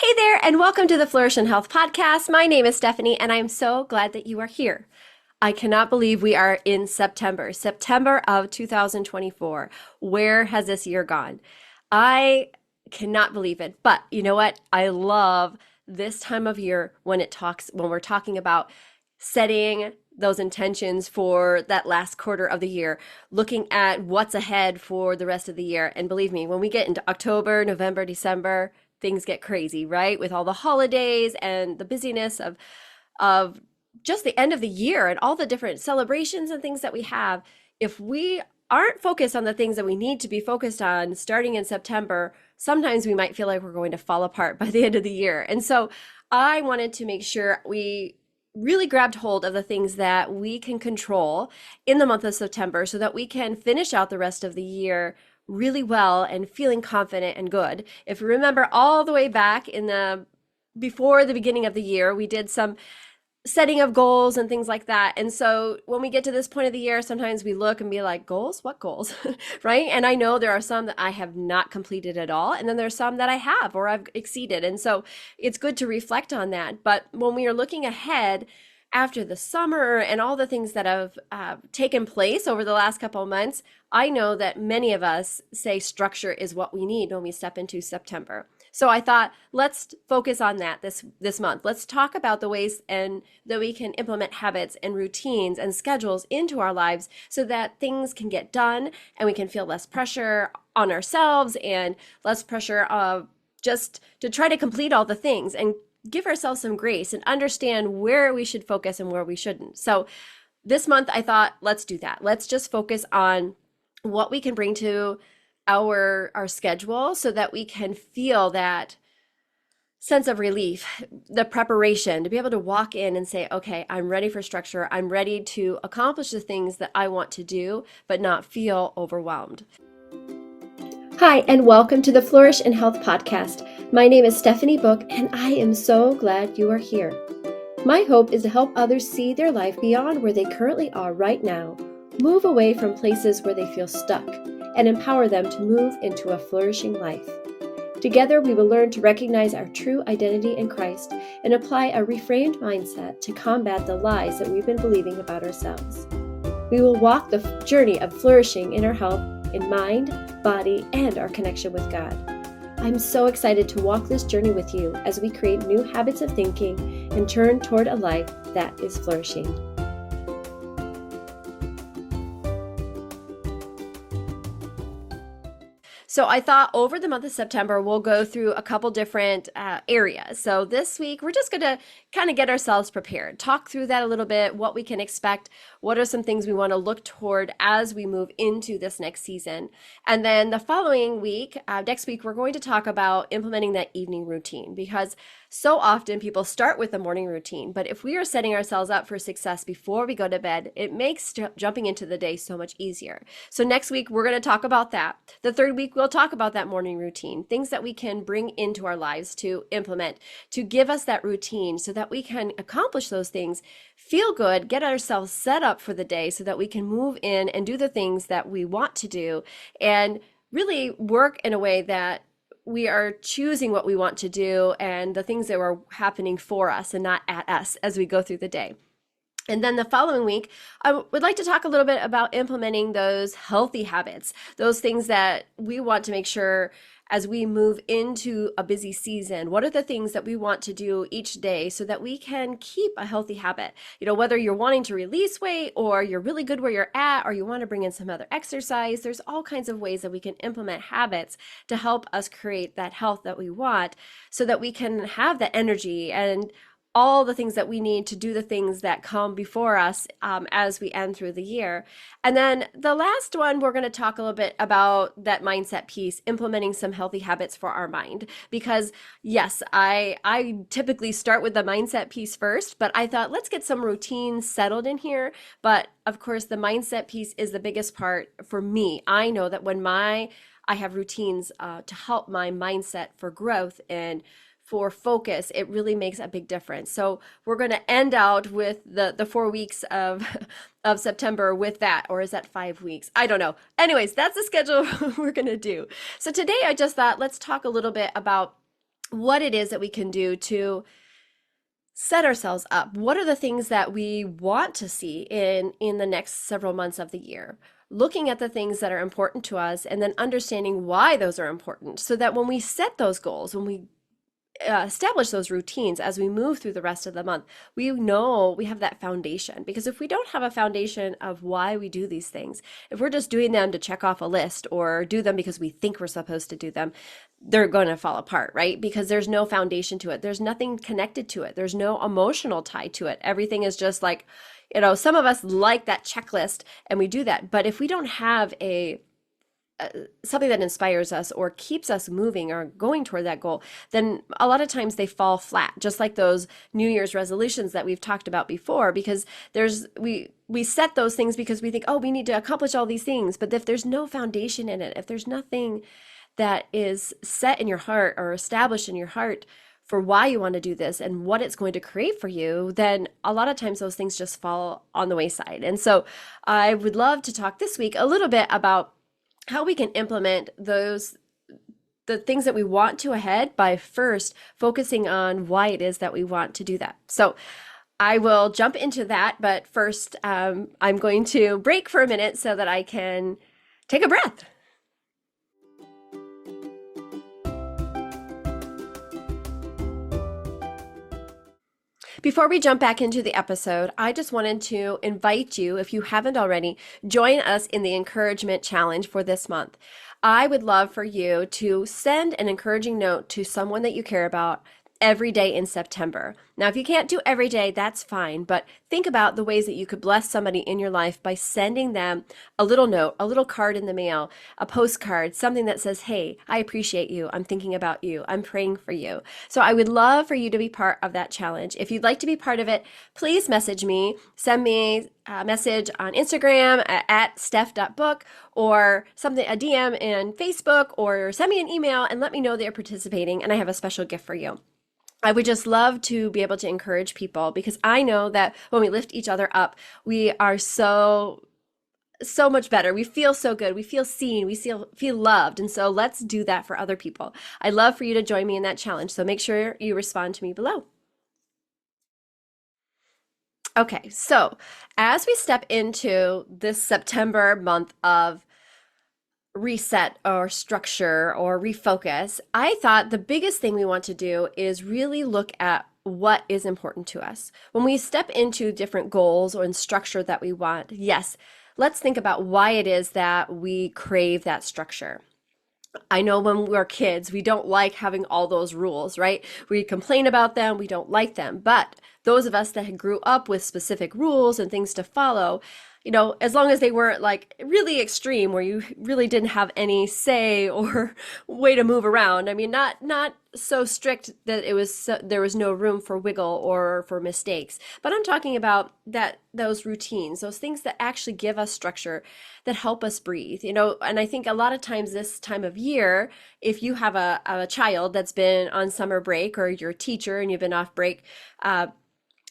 Hey there, and welcome to the Flourish and Health podcast. My name is Stephanie, and I'm so glad that you are here. I cannot believe we are in September of 2024. Where has this year gone? I cannot believe it. But you know what? I love this time of year when we're talking about setting those intentions for that last quarter of the year, looking at what's ahead for the rest of the year. And believe me, when we get into October, November, December, things get crazy, right? With all the holidays and the busyness of just the end of the year and all the different celebrations and things that we have. If we aren't focused on the things that we need to be focused on starting in September, sometimes we might feel like we're going to fall apart by the end of the year. And so I wanted to make sure we really grabbed hold of the things that we can control in the month of September so that we can finish out the rest of the year really well and feeling confident and good. If you remember all the way back before the beginning of the year, we did some setting of goals and things like that. And so when we get to this point of the year, sometimes we look and be like, goals? What goals? Right? And I know there are some that I have not completed at all. And then there's some that I have or I've exceeded. And so it's good to reflect on that. But when we are looking ahead after the summer and all the things that have taken place over the last couple of months, I know that many of us say structure is what we need when we step into September. So I thought, let's focus on that this month. Let's talk about the ways and that we can implement habits and routines and schedules into our lives so that things can get done and we can feel less pressure on ourselves and less pressure of just to try to complete all the things and give ourselves some grace and understand where we should focus and where we shouldn't. So this month I thought, let's do that. Let's just focus on what we can bring to our schedule so that we can feel that sense of relief, the preparation to be able to walk in and say, okay, I'm ready for structure. I'm ready to accomplish the things that I want to do, but not feel overwhelmed. Hi, and welcome to the Flourish and Health podcast. My name is Stephanie Book, and I am so glad you are here. My hope is to help others see their life beyond where they currently are right now, move away from places where they feel stuck, and empower them to move into a flourishing life. Together, we will learn to recognize our true identity in Christ and apply a reframed mindset to combat the lies that we've been believing about ourselves. We will walk the journey of flourishing in our health, in mind, body, and our connection with God. I'm so excited to walk this journey with you as we create new habits of thinking and turn toward a life that is flourishing. So I thought over the month of September, we'll go through a couple different areas. So this week, we're just going to kind of get ourselves prepared, talk through that a little bit, what we can expect, what are some things we want to look toward as we move into this next season. And then the following week, next week, we're going to talk about implementing that evening routine because so often people start with the morning routine, but if we are setting ourselves up for success before we go to bed, it makes jumping into the day so much easier. So next week, we're going to talk about that. The third week, we'll talk about that morning routine, things that we can bring into our lives to implement, to give us that routine so that we can accomplish those things, feel good, get ourselves set up for the day so that we can move in and do the things that we want to do and really work in a way that we are choosing what we want to do and the things that are happening for us and not at us as we go through the day. And then the following week, I would like to talk a little bit about implementing those healthy habits, those things that we want to make sure as we move into a busy season. What are the things that we want to do each day so that we can keep a healthy habit? You know, whether you're wanting to release weight or you're really good where you're at or you want to bring in some other exercise, there's all kinds of ways that we can implement habits to help us create that health that we want so that we can have that energy and all the things that we need to do the things that come before us as we end through the year. And then the last one, we're going to talk a little bit about that mindset piece, implementing some healthy habits for our mind. Because yes, I typically start with the mindset piece first, but I thought let's get some routines settled in here. But of course, the mindset piece is the biggest part for me. I know that when I have routines to help my mindset for growth and for focus, it really makes a big difference. So we're going to end out with the 4 weeks of September with that, or is that 5 weeks? I don't know. Anyways, that's the schedule we're going to do. So today I just thought let's talk a little bit about what it is that we can do to set ourselves up. What are the things that we want to see in the next several months of the year? Looking at the things that are important to us and then understanding why those are important so that when we set those goals, when we establish those routines as we move through the rest of the month, we know we have that foundation. Because if we don't have a foundation of why we do these things, if we're just doing them to check off a list or do them because we think we're supposed to do them, they're going to fall apart, right? Because there's no foundation to it. There's nothing connected to it. There's no emotional tie to it. Everything is just like, some of us like that checklist and we do that. But if we don't have something that inspires us or keeps us moving or going toward that goal, then a lot of times they fall flat, just like those New Year's resolutions that we've talked about before, because we set those things because we think, oh, we need to accomplish all these things. But if there's no foundation in it, if there's nothing that is set in your heart or established in your heart for why you want to do this and what it's going to create for you, then a lot of times those things just fall on the wayside. And so I would love to talk this week a little bit about how we can implement the things that we want to ahead by first focusing on why it is that we want to do that. So I will jump into that, but first I'm going to break for a minute so that I can take a breath. Before we jump back into the episode, I just wanted to invite you, if you haven't already, join us in the encouragement challenge for this month. I would love for you to send an encouraging note to someone that you care about every day in September. Now, if you can't do every day, that's fine, but think about the ways that you could bless somebody in your life by sending them a little note, a little card in the mail, a postcard, something that says, hey, I appreciate you. I'm thinking about you. I'm praying for you. So I would love for you to be part of that challenge. If you'd like to be part of it, please message me, send me a message on Instagram at steph.book or something, a DM in Facebook, or send me an email and let me know that you're participating and I have a special gift for you. I would just love to be able to encourage people because I know that when we lift each other up, we are so much better. We feel so good. We feel seen. We feel loved. And so let's do that for other people. I'd love for you to join me in that challenge. So make sure you respond to me below. Okay, so as we step into this September month of reset or structure or refocus, I thought the biggest thing we want to do is really look at what is important to us. When we step into different goals or in structure that we want, yes, let's think about why it is that we crave that structure. I know when we're kids, we don't like having all those rules, right? We complain about them, we don't like them. But those of us that grew up with specific rules and things to follow, as long as they weren't like really extreme where you really didn't have any say or way to move around. I mean, not so strict that there was no room for wiggle or for mistakes. But I'm talking about those routines, those things that actually give us structure, that help us breathe, and I think a lot of times this time of year, if you have a child that's been on summer break or you're a teacher and you've been off break,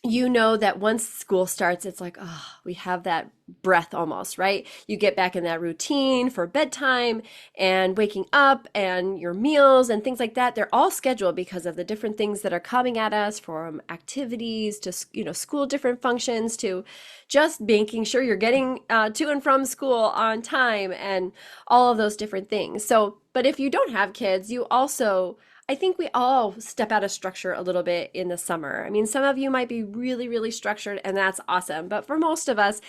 you know that once school starts, it's like, oh, we have that breath almost, right? You get back in that routine for bedtime and waking up and your meals and things like that. They're all scheduled because of the different things that are coming at us, from activities to, school different functions to just making sure you're getting to and from school on time and all of those different things. So, but if you don't have kids, I think we all step out of structure a little bit in the summer. I mean, some of you might be really, really structured, and that's awesome. But for most of us,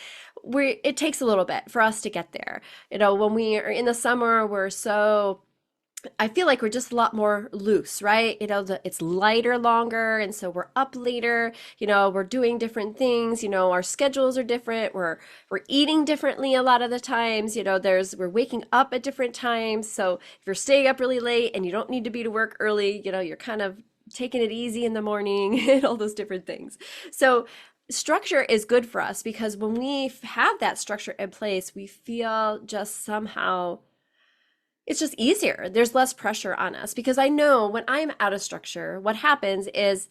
it takes a little bit for us to get there. When we are in the summer, I feel like we're just a lot more loose, right? It's lighter longer, and so we're up later, we're doing different things, our schedules are different, we're eating differently a lot of the times, we're waking up at different times. So if you're staying up really late and you don't need to be to work early, you're kind of taking it easy in the morning and all those different things. So structure is good for us because when we have that structure in place, we feel just somehow it's just easier. There's less pressure on us because I know when I'm out of structure, what happens is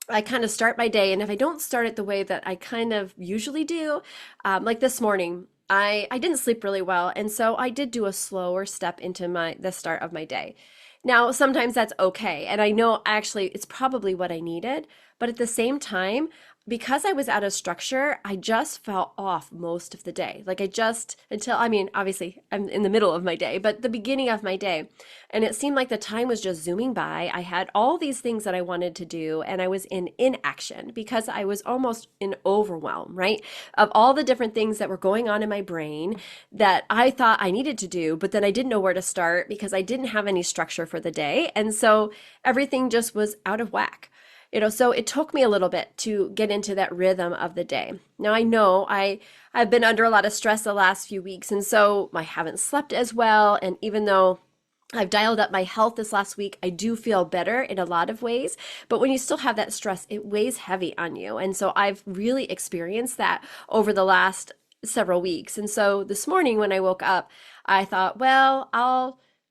I kind of start my day. And if I don't start it the way that I kind of usually do, like this morning, I didn't sleep really well. And so I did do a slower step into the start of my day. Now, sometimes that's okay. And I know actually it's probably what I needed. But at the same time, because I was out of structure, I just felt off most of the day. Like I just, until, I mean, obviously I'm in the middle of my day, but the beginning of my day. And it seemed like the time was just zooming by. I had all these things that I wanted to do, and I was in inaction because I was almost in overwhelm, right? Of all the different things that were going on in my brain that I thought I needed to do, but then I didn't know where to start because I didn't have any structure for the day. And so everything just was out of whack. So it took me a little bit to get into that rhythm of the day. Now I know I've been under a lot of stress the last few weeks, and so I haven't slept as well. And even though I've dialed up my health this last week, I do feel better in a lot of ways. But when you still have that stress, it weighs heavy on you. And so I've really experienced that over the last several weeks. And so this morning when I woke up, I thought, well,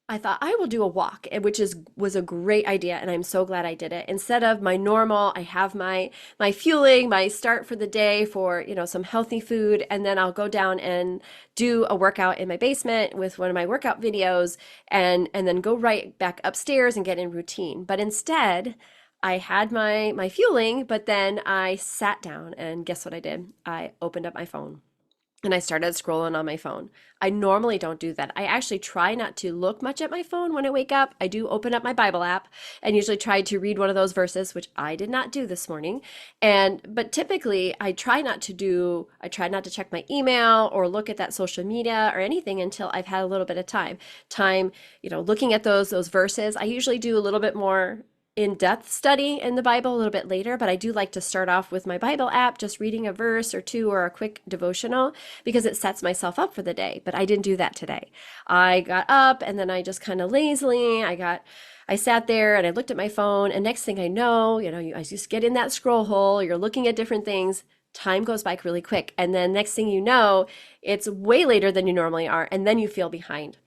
I thought I will do a walk, which was a great idea, and I'm so glad I did it. Instead of my normal, I have my fueling, my start for the day for, some healthy food, and then I'll go down and do a workout in my basement with one of my workout videos and then go right back upstairs and get in routine. But instead, I had my fueling, but then I sat down and guess what I did? I opened up my phone and I started scrolling on my phone. I normally don't do that. I actually try not to look much at my phone when I wake up. I do open up my Bible app and usually try to read one of those verses, which I did not do this morning. But typically I try not to check my email or look at that social media or anything until I've had a little bit of time, looking at those verses. I usually do a little bit more in-depth study in the Bible a little bit later, but I do like to start off with my Bible app, just reading a verse or two or a quick devotional because it sets myself up for the day. But I didn't do that today. I got up and then I just kind of lazily, I sat there and I looked at my phone, and next thing I know, I just get in that scroll hole, you're looking at different things. Time goes by really quick. And then next thing you know, it's way later than you normally are. And then you feel behind.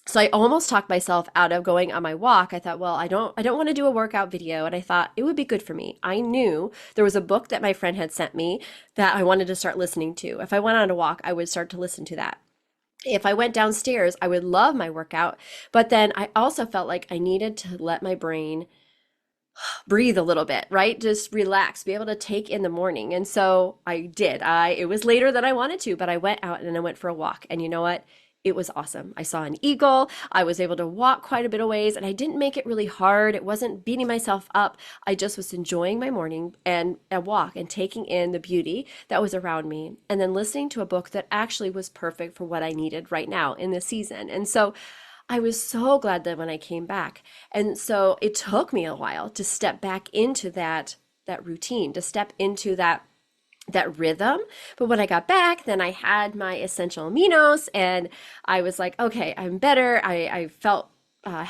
So I almost talked myself out of going on my walk. I thought, well, I don't want to do a workout video. And I thought it would be good for me. I knew there was a book that my friend had sent me that I wanted to start listening to. If I went on a walk, I would start to listen to that. If I went downstairs, I would love my workout. But then I also felt like I needed to let my brain breathe a little bit, right? Just relax, be able to take in the morning. And so I did. It was later than I wanted to, but I went out and I went for a walk. And you know what? It was awesome. I saw an eagle. I was able to walk quite a bit of ways, and I didn't make it really hard. It wasn't beating myself up. I just was enjoying my morning and a walk and taking in the beauty that was around me, and then listening to a book that actually was perfect for what I needed right now in this season. And so I was so glad that when I came back. And so it took me a while to step back into that routine, to step into that rhythm. But when I got back, then I had my essential aminos and I was like, okay, I'm better. I felt I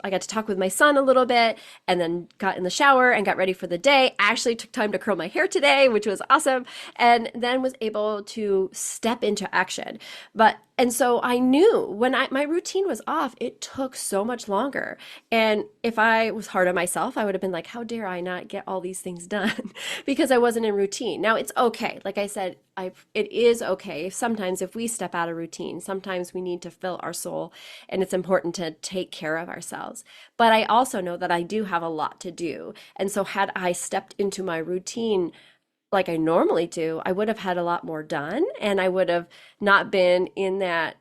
got to talk with my son a little bit and then got in the shower and got ready for the day. Actually took time to curl my hair today, which was awesome. And then was able to step into action. And so I knew when my routine was off, it took so much longer. And if I was hard on myself, I would have been like, how dare I not get all these things done because I wasn't in routine. Now it's okay. Like I said, it is okay. Sometimes if we step out of routine, sometimes we need to fill our soul and it's important to take care of ourselves. But I also know that I do have a lot to do. And so had I stepped into my routine like I normally do, I would have had a lot more done and I would have not been in that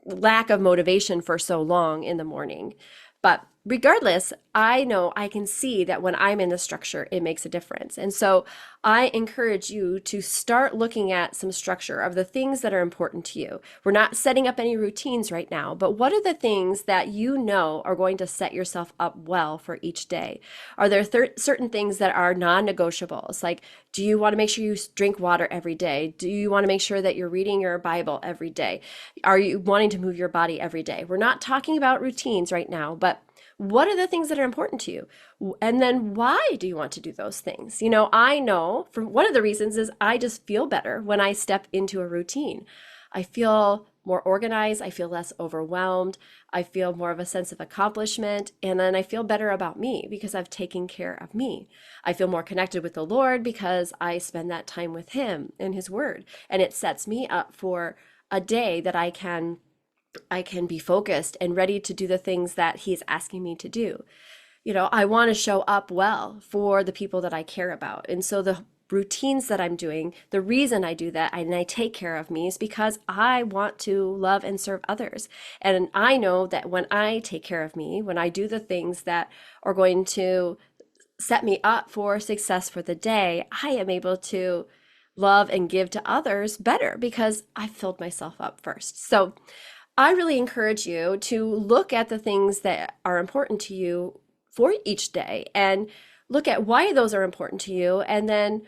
lack of motivation for so long in the morning. But regardless, I know I can see that when I'm in the structure, it makes a difference. And so I encourage you to start looking at some structure of the things that are important to you. We're not setting up any routines right now, but what are the things that you know are going to set yourself up well for each day? Are there certain things that are non-negotiables? Like, do you want to make sure you drink water every day? Do you want to make sure that you're reading your Bible every day? Are you wanting to move your body every day? We're not talking about routines right now, but what are the things that are important to you? And then why do you want to do those things? I know from one of the reasons is I just feel better when I step into a routine. I feel more organized. I feel less overwhelmed. I feel more of a sense of accomplishment. And then I feel better about me because I've taken care of me. I feel more connected with the Lord because I spend that time with Him and His Word. And it sets me up for a day that I can I can be focused and ready to do the things that he's asking me to do. I want to show up well for the people that I care about. And so the routines that I'm doing, the reason I do that and I take care of me is because I want to love and serve others. And I know that when I take care of me, when I do the things that are going to set me up for success for the day, I am able to love and give to others better because I filled myself up first. So I really encourage you to look at the things that are important to you for each day and look at why those are important to you. And then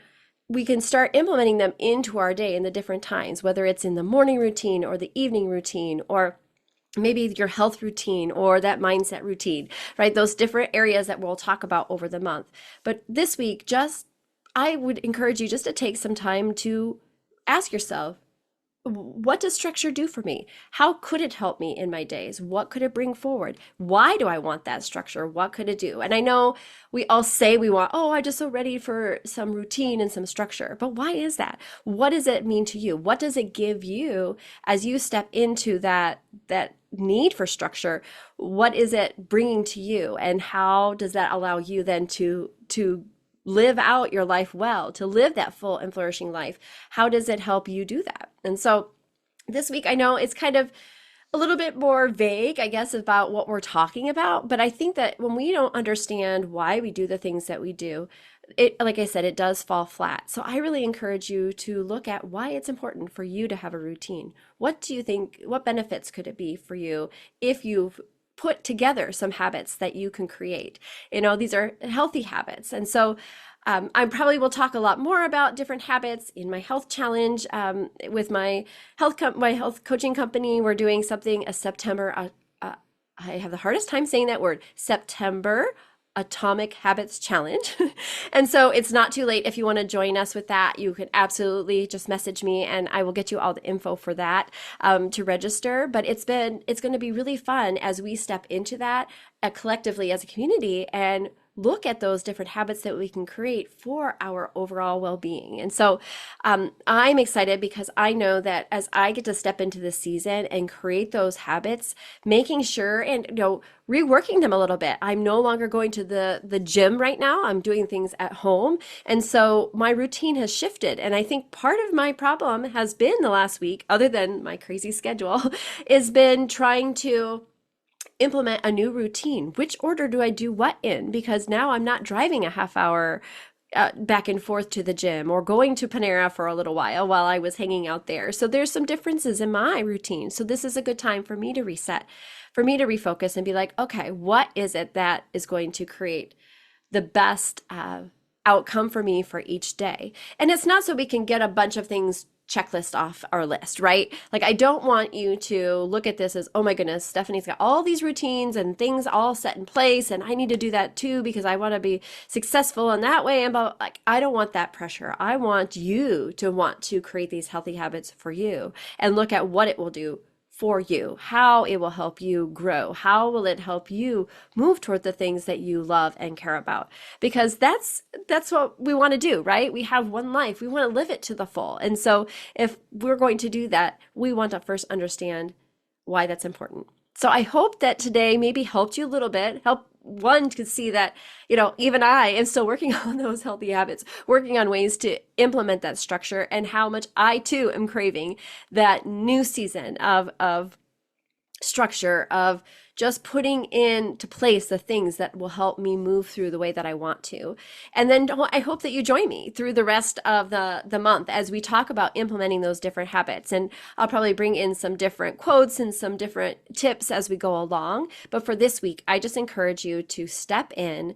we can start implementing them into our day in the different times, whether it's in the morning routine or the evening routine, or maybe your health routine or that mindset routine, right? Those different areas that we'll talk about over the month. But this week, I would encourage you just to take some time to ask yourself, what does structure do for me? How could it help me in my days? What could it bring forward? Why do I want that structure? What could it do? And I know we all say we want, I'm just so ready for some routine and some structure. But why is that? What does it mean to you? What does it give you as you step into that need for structure? What is it bringing to you? And how does that allow you then to live out your life well, to live that full and flourishing life? How does it help you do that? And so this week, I know it's kind of a little bit more vague, I guess, about what we're talking about. But I think that when we don't understand why we do the things that we do, like I said, it does fall flat. So I really encourage you to look at why it's important for you to have a routine. What do you think, what benefits could it be for you if you've put together some habits that you can create? These are healthy habits. And so I probably will talk a lot more about different habits in my health challenge with my health coaching company. We're doing something a September. I have the hardest time saying that word, September Atomic Habits Challenge. And so it's not too late. If you want to join us with that, you can absolutely just message me and I will get you all the info for that to register. But it's going to be really fun as we step into that collectively as a community and look at those different habits that we can create for our overall well-being. And so I'm excited because I know that as I get to step into this season and create those habits, making sure and reworking them a little bit. I'm no longer going to the gym right now. I'm doing things at home. And so my routine has shifted. And I think part of my problem has been the last week, other than my crazy schedule, has been trying to implement a new routine. Which order do I do what in? Because now I'm not driving a half hour back and forth to the gym or going to Panera for a little while I was hanging out there. So there's some differences in my routine. So this is a good time for me to reset, for me to refocus and be like, okay, what is it that is going to create the best outcome for me for each day? And it's not so we can get a bunch of things checklist off our list, right? Like, I don't want you to look at this as, oh my goodness, Stephanie's got all these routines and things all set in place, and I need to do that too because I want to be successful in that way. And like, I don't want that pressure. I want you to want to create these healthy habits for you and look at what it will do for you, how it will help you grow, how will it help you move toward the things that you love and care about, because that's what we want to do, right? We have one life, we want to live it to the full. And so if we're going to do that, we want to first understand why that's important. So I hope that today maybe helped you a little bit, help one to see that, even I am still working on those healthy habits, working on ways to implement that structure, and how much I too am craving that new season of structure, of just putting into place the things that will help me move through the way that I want to. And then I hope that you join me through the rest of the month as we talk about implementing those different habits. And I'll probably bring in some different quotes and some different tips as we go along. But for this week, I just encourage you to step in,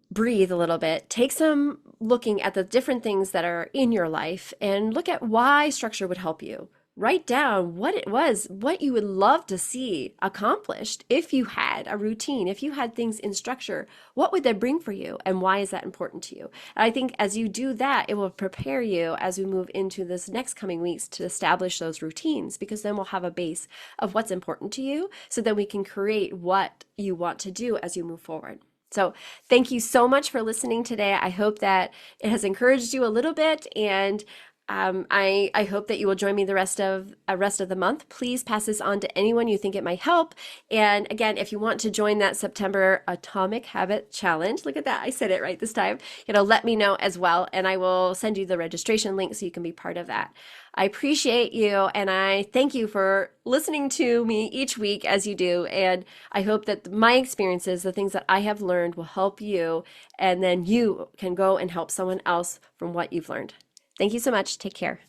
breathe a little bit, take some looking at the different things that are in your life and look at why structure would help you. Write down what it was, what you would love to see accomplished if you had a routine, if you had things in structure. What would that bring for you, and why is that important to you? And I think as you do that, it will prepare you as we move into this next coming weeks to establish those routines, because then we'll have a base of what's important to you so that we can create what you want to do as you move forward. So thank you so much for listening today. I hope that it has encouraged you a little bit, and I hope that you will join me the rest of the month. Please pass this on to anyone you think it might help. And again, if you want to join that September Atomic Habit Challenge, look at that, I said it right this time. Let me know as well, and I will send you the registration link so you can be part of that. I appreciate you, and I thank you for listening to me each week as you do. And I hope that my experiences, the things that I have learned, will help you, and then you can go and help someone else from what you've learned. Thank you so much. Take care.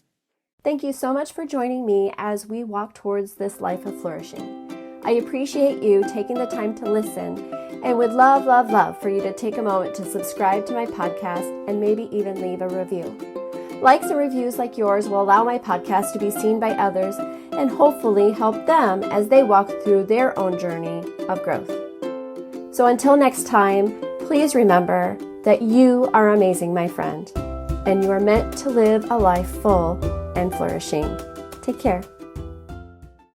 Thank you so much for joining me as we walk towards this life of flourishing. I appreciate you taking the time to listen and would love, love, love for you to take a moment to subscribe to my podcast and maybe even leave a review. Likes and reviews like yours will allow my podcast to be seen by others and hopefully help them as they walk through their own journey of growth. So until next time, please remember that you are amazing, my friend, and you are meant to live a life full and flourishing. Take care.